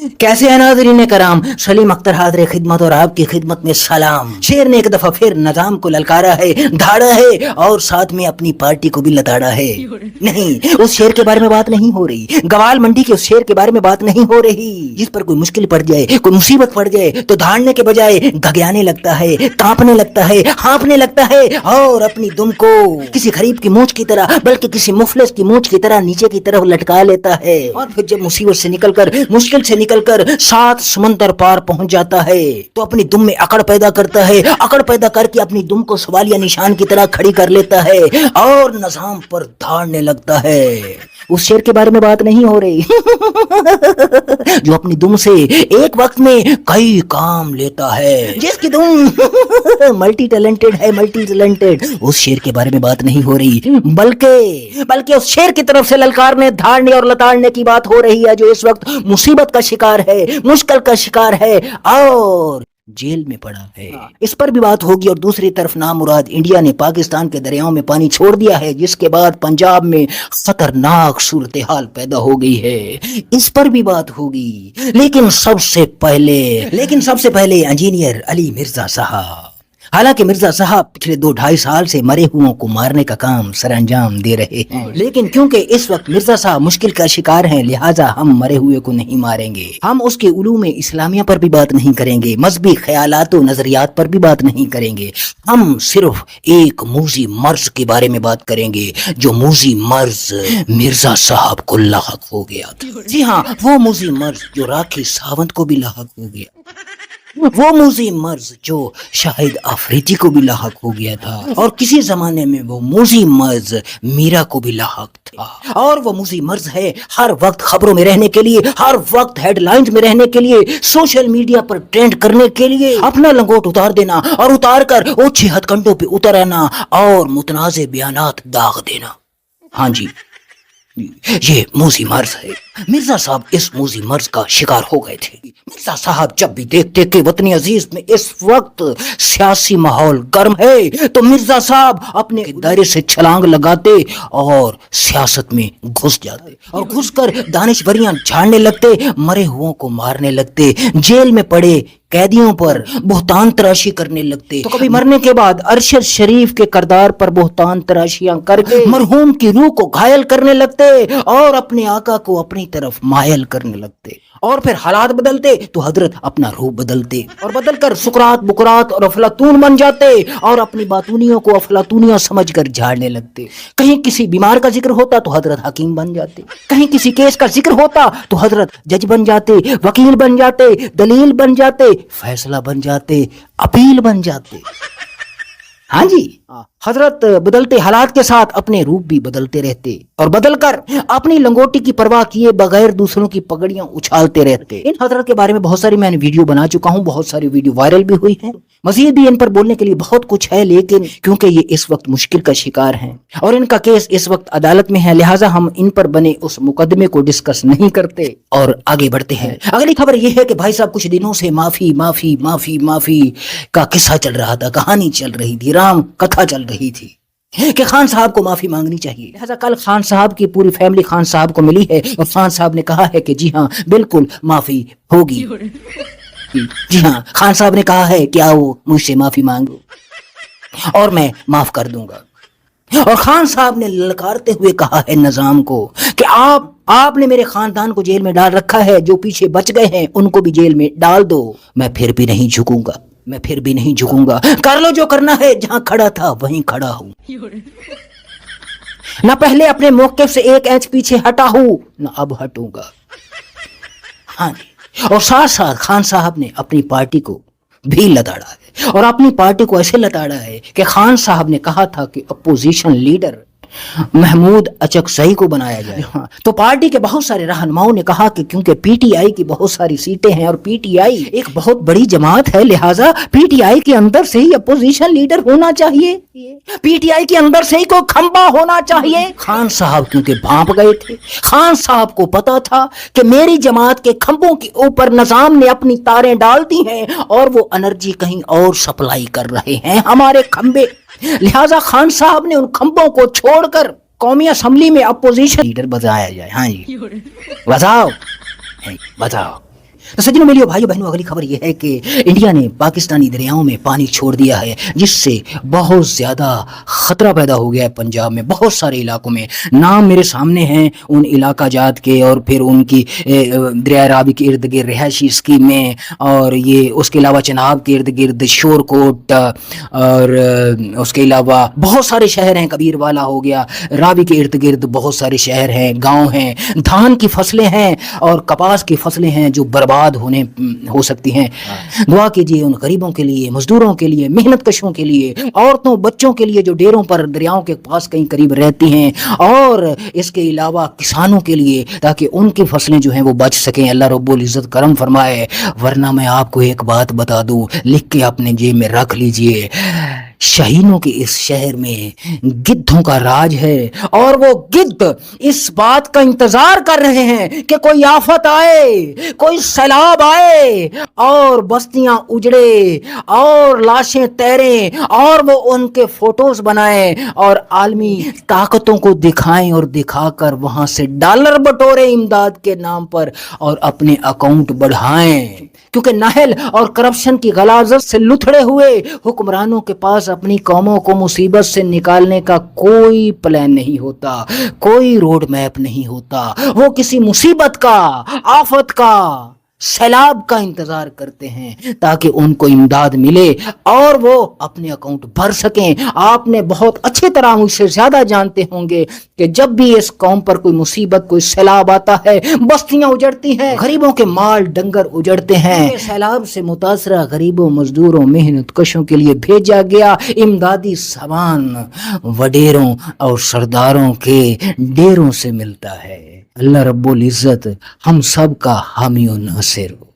कैसे है नाज़रीन कराम, सलीम अख्तर हाज़िर खिदमत और आपकी खिदमत में सलाम। शेर ने एक दफा फिर निजाम को ललकारा है, धाड़ा है और साथ में अपनी पार्टी को भी लताड़ा है। नहीं, उस शेर के बारे में बात नहीं हो रही, गवाल मंडी के उस शेर के बारे में बात नहीं हो रही जिस पर कोई मुश्किल पड़ जाए, कोई मुसीबत पड़ जाए तो धाड़ने के बजाय घगयाने लगता है, कांपने लगता है, हाँफने लगता है और अपनी दुम को किसी गरीब की मूंछ की तरह बल्कि किसी मुफलिस की मूंछ की तरह नीचे की तरफ लटका लेता है। और फिर जब मुसीबत से निकलकर, मुश्किल से निकलकर 7 समंदर पार पहुंच जाता है तो अपनी दुम में अकड़ पैदा करता है, अकड़ पैदा करके अपनी दुम को सवालिया निशान की तरह खड़ी कर लेता है और निजाम पर धाड़ने लगता है। उस शेर के बारे में बात नहीं हो रही जो अपनी दुम से एक वक्त में कई काम लेता है, जिसकी दुम मल्टी टैलेंटेड है, मल्टी टैलेंटेड। उस शेर के बारे में बात नहीं हो रही, बल्कि उस शेर की तरफ से ललकारने, धाड़ने और लताड़ने की बात हो रही है जो इस वक्त मुसीबत का शिकार है, मुश्किल का शिकार है और जेल में पड़ा है। इस पर भी बात होगी। और दूसरी तरफ नामुराद इंडिया ने पाकिस्तान के दरियाओं में पानी छोड़ दिया है, जिसके बाद पंजाब में खतरनाक सूरत हाल पैदा हो गई है। इस पर भी बात होगी। लेकिन सबसे पहले इंजीनियर अली मिर्जा साहब। हालांकि मिर्जा साहब पिछले 2-2.5 साल से मरे हुओं को मारने का काम सरअंजाम दे रहे हैं, लेकिन क्योंकि इस वक्त मिर्जा साहब मुश्किल का शिकार हैं, लिहाजा हम मरे हुए को नहीं मारेंगे। हम उसके उलूम इस्लामिया पर भी बात नहीं करेंगे, मजहबी ख्यालात और नजरियात पर भी बात नहीं करेंगे। हम सिर्फ एक मूजी मर्ज के बारे में बात करेंगे, जो मूजी मर्ज मिर्जा साहब को लाहक हो गया। जी हाँ, वो मूजी मर्ज जो राखी सावंत को भी लाहक हो गया, वो मूजी मर्ज जो शाहिद आफरीदी को भी लाहक हो गया था, और किसी जमाने में वो मूजी मर्ज मीरा को भी लाहक था। और वो मूजी मर्ज है हर वक्त खबरों में रहने के लिए, हर वक्त हेडलाइंस में रहने के लिए, सोशल मीडिया पर ट्रेंड करने के लिए अपना लंगोट उतार देना और उतार कर ऊंची हथकंडों पे उतर आना और मुतनाज़े बयानात दाग देना। हाँ जी, ये मूजी मर्ज है। मिर्जा साहब इस मूजी मर्ज का शिकार हो गए थे। मिर्जा साहब जब भी देखते कि वतनी अजीज में इस वक्त सियासी माहौल गर्म है तो मिर्जा साहब अपने दायरे से छलांग लगाते और सियासत में घुस जाते और घुसकर दानिशवरियां झाड़ने लगते, मरे हुओं को मारने लगते, जेल में पड़े कैदियों पर बोहतान तराशी करने लगते। तो कभी मरने के बाद अरशद शरीफ के किरदार पर बोहतान तराशियां करके मरहूम की रूह को घायल करने लगते और अपने आका को अपनी तरफ मायल करने लगते। और फिर हालात बदलते तो हजरत अपना रूप बदलते और बदलकर सुकरात, बुकरात और अफलातून बन जाते और अपनी बातूनियों को अफलातूनियां समझकर झाड़ने लगते। कहीं किसी बीमार का जिक्र होता तो हजरत हकीम बन जाते, कहीं किसी केस का जिक्र होता तो हजरत जज बन जाते, वकील बन जाते, दलील बन जाते, फैसला बन जाते, अपील बन जाते। हाँ जी, हजरत बदलते हालात के साथ अपने रूप भी बदलते रहते और बदलकर अपनी लंगोटी की परवाह किए बगैर दूसरों की पगड़ियां उछालते रहते। इन हजरत के बारे में बहुत सारी मैंने वीडियो बना चुका हूं, बहुत सारी वीडियो वायरल भी हुई हैं। मजीद भी इन पर बोलने के लिए बहुत कुछ है, लेकिन क्योंकि ये इस वक्त मुश्किल का शिकार हैं और इनका केस इस वक्त अदालत में है, लिहाजा हम इन पर बने उस मुकदमे को डिस्कस नहीं करते और आगे बढ़ते हैं। अगली खबर यह है कि भाई साहब कुछ दिनों से माफी माफी माफी माफी का किस्सा चल रहा था, कहानी चल रही थी, राम कथा चल रही थी कि खान साहब को माफी मांगनी चाहिए। लिहाजा कल खान साहब की पूरी फैमिली खान साहब को मिली है और खान साहब ने कहा है कि जी हाँ बिल्कुल माफी होगी। जी हाँ, खान साहब ने कहा है कि आओ मुझसे माफी मांगो और मैं माफ कर दूंगा। और खान साहब ने ललकारते हुए कहा है निजाम को कि आपने मेरे खानदान को जेल में डाल रखा है, जो पीछे बच गए हैं उनको भी जेल में डाल दो, मैं फिर भी नहीं झुकूंगा, मैं फिर भी नहीं झुकूंगा। कर लो जो करना है, जहां खड़ा था वहीं खड़ा हूं। ना पहले अपने मौके से 1 इंच पीछे हटा हूं, ना अब हटूंगा। हाँ, और साथ साथ खान साहब ने अपनी पार्टी को भी लताड़ा है और अपनी पार्टी को ऐसे लताड़ा है कि खान साहब ने कहा था कि अपोजिशन लीडर महमूद अचकजई को बनाया जाए। हाँ, तो पार्टी के बहुत सारे रहनुमाओं ने कहा कि क्योंकि पीटीआई की बहुत सारी सीटें हैं और पीटीआई एक बहुत बड़ी जमात है, लिहाजा पीटीआई के अंदर से ही अपोजिशन लीडर होना चाहिए, पीटीआई के अंदर से ही कोई खंबा होना चाहिए। खान साहब क्योंकि भांप गए थे, खान साहब को पता था कि मेरी जमात के खंभों के ऊपर निजाम ने अपनी तारें डाल दी हैं और वो एनर्जी कहीं और सप्लाई कर रहे हैं हमारे खंबे, लिहाजा खान साहब ने उन खंभों को छोड़कर कौमी असेंबली में अपोजिशन लीडर बजाया जाए। हाँ जी, बजाओ बजाओ। तो सज्जनों, मेरे भाइयों बहनों, अगली खबर यह है कि इंडिया ने पाकिस्तानी दरियाओं में पानी छोड़ दिया है, जिससे बहुत ज़्यादा ख़तरा पैदा हो गया है पंजाब में बहुत सारे इलाकों में। नाम मेरे सामने हैं उन इलाका जात के, और फिर उनकी दरिया रावी के इर्द गिर्द रिहायशी स्कीमें, और ये उसके अलावा चनाब के इर्द गिर्द शोरकोट, और उसके अलावा बहुत सारे शहर हैं, कबीरवाला हो गया, रावी के इर्द गिर्द बहुत सारे शहर हैं, गांव हैं, धान की फसलें हैं और कपास की फसलें हैं जो बर्बाद हो सकती हैं। दुआ कीजिए उन गरीबों के लिए, मजदूरों के लिए, मेहनत कशों के लिए, औरतों बच्चों के लिए जो डेरों पर दरियाओं के पास कहीं करीब रहती हैं, और इसके अलावा किसानों के लिए, ताकि उनकी फसलें जो हैं वो बच सकें। अल्लाह रब्बुल इज़्ज़त करम फरमाए। वरना मैं आपको एक बात बता दूं, लिख के अपने जेब में रख लीजिए, शाहीनों के इस शहर में गिद्धों का राज है, और वो गिद्ध इस बात का इंतजार कर रहे हैं कि कोई आफत आए, कोई सैलाब आए और बस्तियां उजड़े और लाशें तैरें, और वो उनके फोटोज बनाएं और आलमी ताकतों को दिखाएं, और दिखाकर वहां से डॉलर बटोरे इमदाद के नाम पर और अपने अकाउंट बढ़ाएं। क्योंकि नाहल और करप्शन की गलाजत से लुथड़े हुए हुक्मरानों के पास अपनी कौमों को मुसीबत से निकालने का कोई प्लान नहीं होता, कोई रोड मैप नहीं होता। वो किसी मुसीबत का, आफत का, सैलाब का इंतजार करते हैं ताकि उनको इमदाद मिले और वो अपने अकाउंट भर सकें। आपने बहुत अच्छी तरह मुझसे ज्यादा जानते होंगे कि जब भी इस कौम पर कोई मुसीबत, कोई सैलाब आता है, बस्तियां उजड़ती हैं, गरीबों के माल डंगर उजड़ते हैं। सैलाब से मुतासरा गरीबों, मजदूरों, मेहनत कशों के लिए भेजा गया इमदादी सामान वडेरों और सरदारों के डेरों से मिलता है। अल्लाह रब्बुल इज़्ज़त हम सब का हामी और नासिर हो।